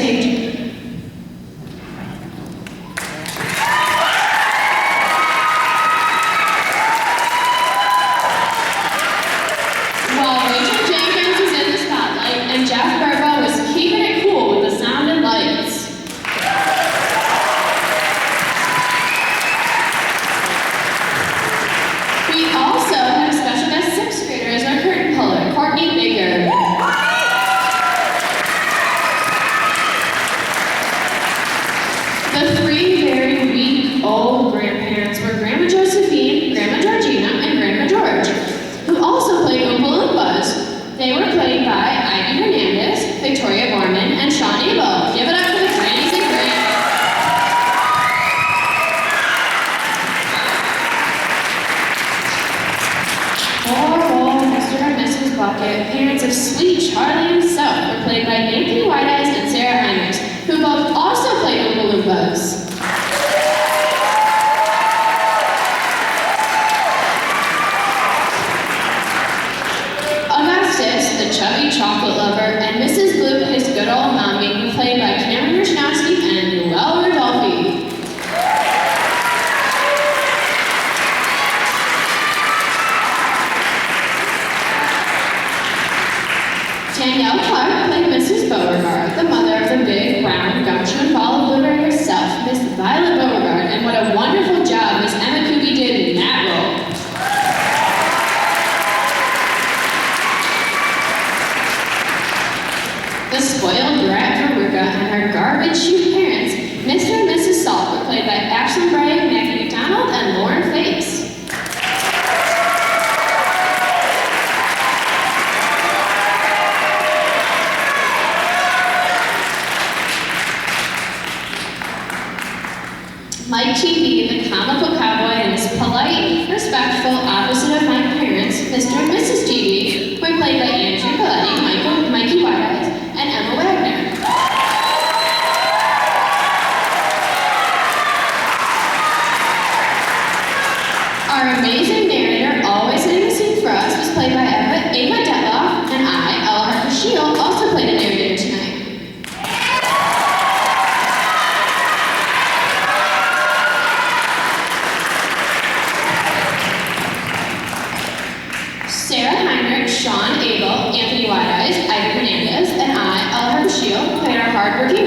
stage. While Rachel Jenkins was in the spotlight and Jeff Burbo was keeping it cool with the sound and lights. We also had a special guest sixth grader as our curtain puller, Courtney Baker. The three very weak-old grandparents were Grandma Josephine, Grandma Georgina, and Grandma George, who also played Oompa Loompas. They were played by Ivy Hernandez, Victoria Gorman, and Sean Abel. Give it up for the grannies and grands. Poor old Mr. and Mrs. Bucket, parents of sweet Charlie himself, were played by Anthony Whiteeyes and Sarah Heinrichs, who both also played Oompa Loompas. Augustus, the chubby chocolate lover, and Mrs. Bloop, his good old mommy, were played by Cameron Rushnowski and Noelle Rodolphe. Danielle Clark played Mrs. Beauregard, the mother of the big, brown, gumshoe ball of blueberry herself, Miss Violet Beauregard, and what a wonderful job Miss Emma Kuby did in that role. The spoiled brat Veruca and her garbage chute parents, Mr. and Mrs. Salt, were played by Ashlyn Bragg, Maggie McDonald, and Lauren Fates. Mike TV, the comical cowboy, and his polite, respectful opposite of my parents, Mr. and Mrs. TV, were played by Andrew Coletti, Mikey Whiteeyes, and Emma Wagner. Our amazing narrator, always setting the scene for us, was played by Ava Detloff, and I, Ella Harper Shield, also played a narrator tonight. Sarah Heinrich, Sean Abel, Anthony Whiteeyes, Ivy Hernandez, and I, Ella Harper Shield, played our hardworking